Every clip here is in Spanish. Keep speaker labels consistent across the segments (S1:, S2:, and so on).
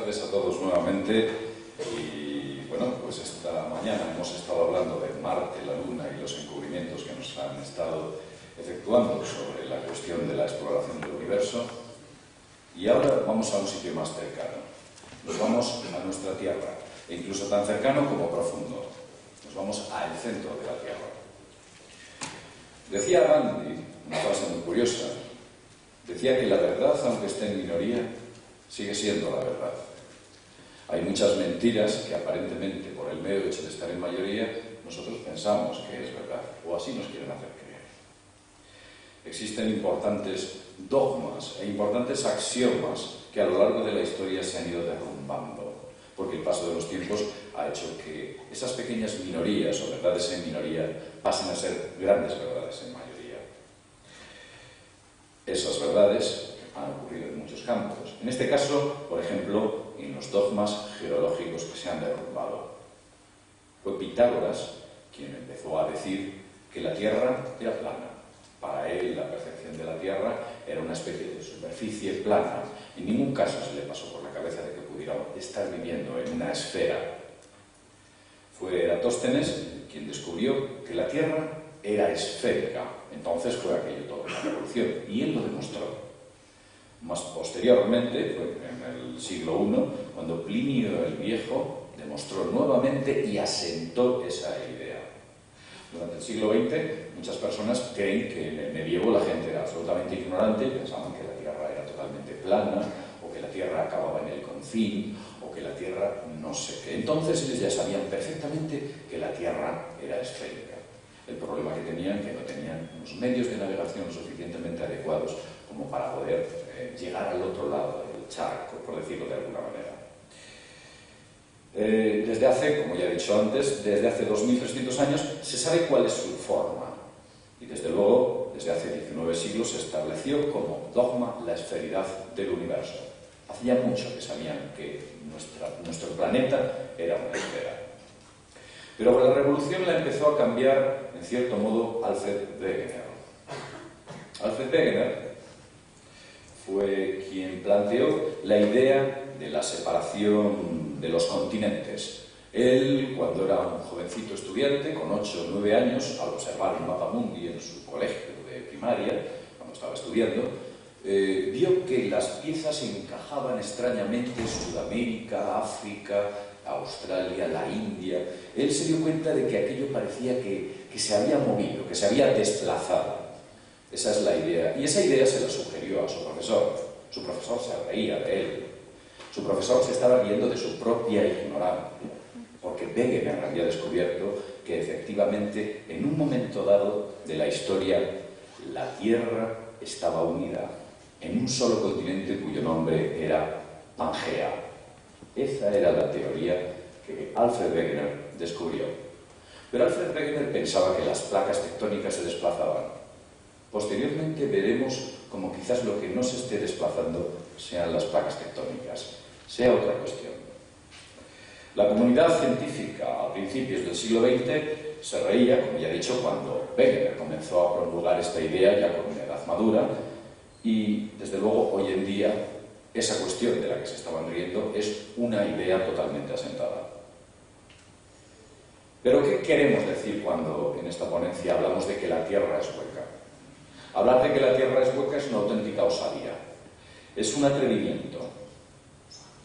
S1: tardes a todos nuevamente. Y bueno, pues esta mañana hemos estado hablando de Marte, la Luna y los encubrimientos que nos han estado efectuando sobre la cuestión de la exploración del universo. Y ahora vamos a un sitio más cercano. Nos vamos a nuestra Tierra, e incluso tan cercano como profundo. Nos vamos al centro de la Tierra. Decía Gandhi, una frase muy curiosa, decía que la verdad, aunque esté en minoría, sigue siendo la verdad. Hay muchas mentiras que aparentemente, por el mero hecho de estar en mayoría, nosotros pensamos que es verdad, o así nos quieren hacer creer. Existen importantes dogmas e importantes axiomas que a lo largo de la historia se han ido derrumbando, porque el paso de los tiempos ha hecho que esas pequeñas minorías o verdades en minoría pasen a ser grandes verdades en mayoría. Esas verdades han ocurrido en muchos campos. En este caso, por ejemplo, en los dogmas geológicos que se han derrumbado. Fue Pitágoras quien empezó a decir que la Tierra era plana. Para él, la percepción de la Tierra era una especie de superficie plana. En ningún caso se le pasó por la cabeza de que pudiera estar viviendo en una esfera. Fue Eratóstenes quien descubrió que la Tierra era esférica. Entonces fue aquello toda una revolución. Y él lo demostró. Más posteriormente, fue en el siglo I, cuando Plinio el Viejo demostró nuevamente y asentó esa idea. Durante el siglo XX, muchas personas creen que en el medievo la gente era absolutamente ignorante y pensaban que la Tierra era totalmente plana, o que la Tierra acababa en el confín, o que la Tierra no sé qué. Entonces ellos ya sabían perfectamente que la Tierra era esférica. El problema que tenían, que no tenían unos medios de navegación suficientemente adecuados como para poder llegar al otro lado del charco, por decirlo de alguna manera. Desde hace, como ya he dicho antes, desde hace 2300 años se sabe cuál es su forma. Y desde luego, desde hace 19 siglos se estableció como dogma la esferidad del universo. Hacía mucho que sabían que nuestro planeta era una esfera. Pero la revolución la empezó a cambiar, en cierto modo, Alfred Wegener. Alfred Wegener fue quien planteó la idea de la separación de los continentes. Él, cuando era un jovencito estudiante, con 8 o 9 años, al observar un mapa mundi en su colegio de primaria, cuando estaba estudiando, vio que las piezas encajaban extrañamente: Sudamérica, África, Australia, la India. Él se dio cuenta de que aquello parecía que se había movido, que se había desplazado. Esa es la idea. Y esa idea se la sugirió a su profesor. Su profesor se reía de él. Su profesor se estaba riendo de su propia ignorancia, porque Wegener había descubierto que efectivamente en un momento dado de la historia la Tierra estaba unida en un solo continente cuyo nombre era Pangea. Esa era la teoría que Alfred Wegener descubrió. Pero Alfred Wegener pensaba que las placas tectónicas se desplazaban. Posteriormente veremos como quizás lo que no se esté desplazando sean las placas tectónicas, sea otra cuestión. La comunidad científica a principios del siglo XX se reía, como ya he dicho, cuando Wegener comenzó a promulgar esta idea ya con una edad madura, y desde luego hoy en día esa cuestión de la que se estaban riendo es una idea totalmente asentada. Pero ¿qué queremos decir cuando en esta ponencia hablamos de que la Tierra es hueca? Hablar de que la Tierra es hueca es una auténtica osadía. Es un atrevimiento.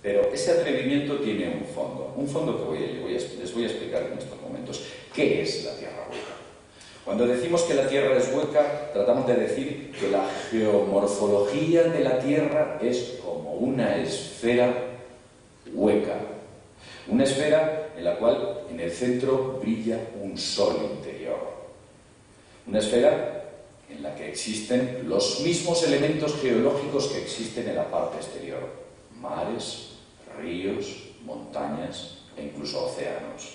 S1: Pero ese atrevimiento tiene un fondo que les voy a explicar en estos momentos. ¿Qué es la Tierra hueca? Cuando decimos que la Tierra es hueca, tratamos de decir que la geomorfología de la Tierra es como una esfera hueca. Una esfera en la cual en el centro brilla un sol interior. Una esfera en la que existen los mismos elementos geológicos que existen en la parte exterior: mares, ríos, montañas e incluso océanos.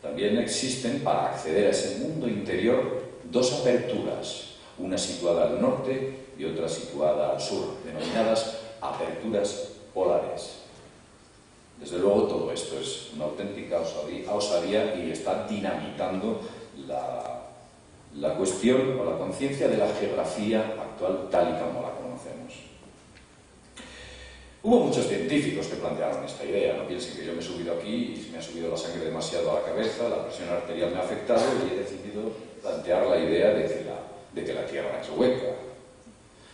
S1: También existen, para acceder a ese mundo interior, dos aperturas, una situada al norte y otra situada al sur, denominadas aperturas polares. Desde luego todo esto es una auténtica osadía y está dinamitando la cuestión o la conciencia de la geografía actual tal y como la conocemos. Hubo muchos científicos que plantearon esta idea. No piensen que yo me he subido aquí y me ha subido la sangre demasiado a la cabeza, la presión arterial me ha afectado y he decidido plantear la idea de que la Tierra es hueca.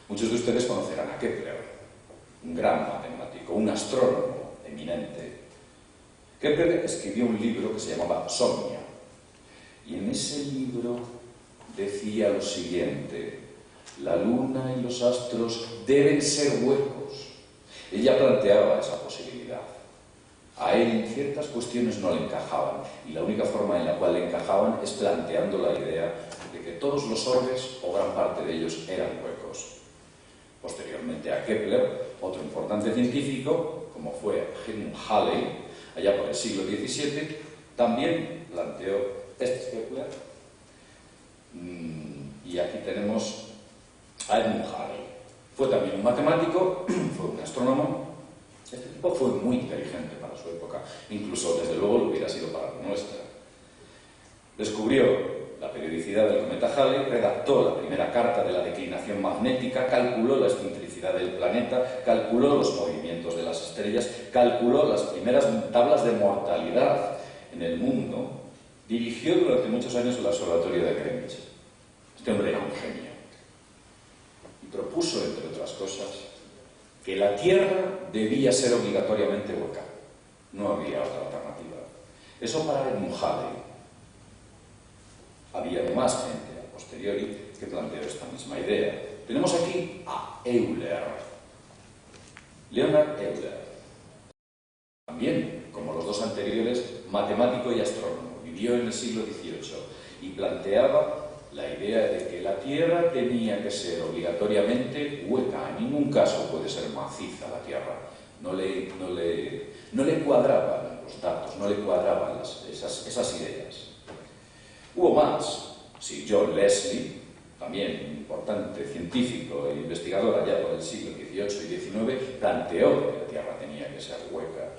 S1: Muchos de ustedes conocerán a Kepler, un gran matemático, un astrónomo eminente. Kepler escribió un libro que se llamaba Somnia, y en ese libro decía lo siguiente: la luna y los astros deben ser huecos. Ella planteaba esa posibilidad. A él ciertas cuestiones no le encajaban, y la única forma en la cual le encajaban es planteando la idea de que todos los orbes, o gran parte de ellos, eran huecos. Posteriormente a Kepler, otro importante científico, como fue Edmund Halley, allá por el siglo XVII, también planteó, este es Kepler, y aquí tenemos a Edmund Halley. Fue también un matemático, fue un astrónomo. Este tipo fue muy inteligente para su época, incluso desde luego lo hubiera sido para la nuestra. Descubrió la periodicidad del cometa Halley, redactó la primera carta de la declinación magnética, calculó la excentricidad del planeta, calculó los movimientos de las estrellas, calculó las primeras tablas de mortalidad en el mundo, dirigió durante muchos años el observatorio de Greenwich. Este hombre era un genio. Y propuso, entre otras cosas, que la Tierra debía ser obligatoriamente hueca. No había otra alternativa. Eso para Edmund Halley. Había más gente a posteriori que planteó esta misma idea. Tenemos aquí a Euler. Leonhard Euler. También, como los dos anteriores, matemático y astrónomo. Vivió en el siglo XVIII y planteaba la idea de que la Tierra tenía que ser obligatoriamente hueca. En ningún caso puede ser maciza la Tierra. No le cuadraban los datos, no le cuadraban esas ideas. Hubo más. Sí, John Leslie, también un importante científico e investigador allá por el siglo XVIII y XIX, planteó que la Tierra tenía que ser hueca.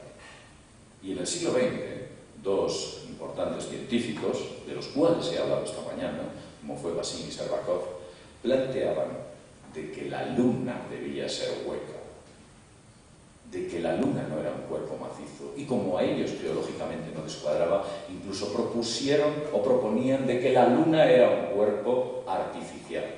S1: Y en el siglo XX, dos importantes científicos, de los cuales he hablado esta mañana, como fue Bassin y Servakov, planteaban de que la Luna debía ser hueca, de que la Luna no era un cuerpo macizo, y como a ellos geológicamente no les cuadraba, incluso propusieron o proponían de que la Luna era un cuerpo artificial.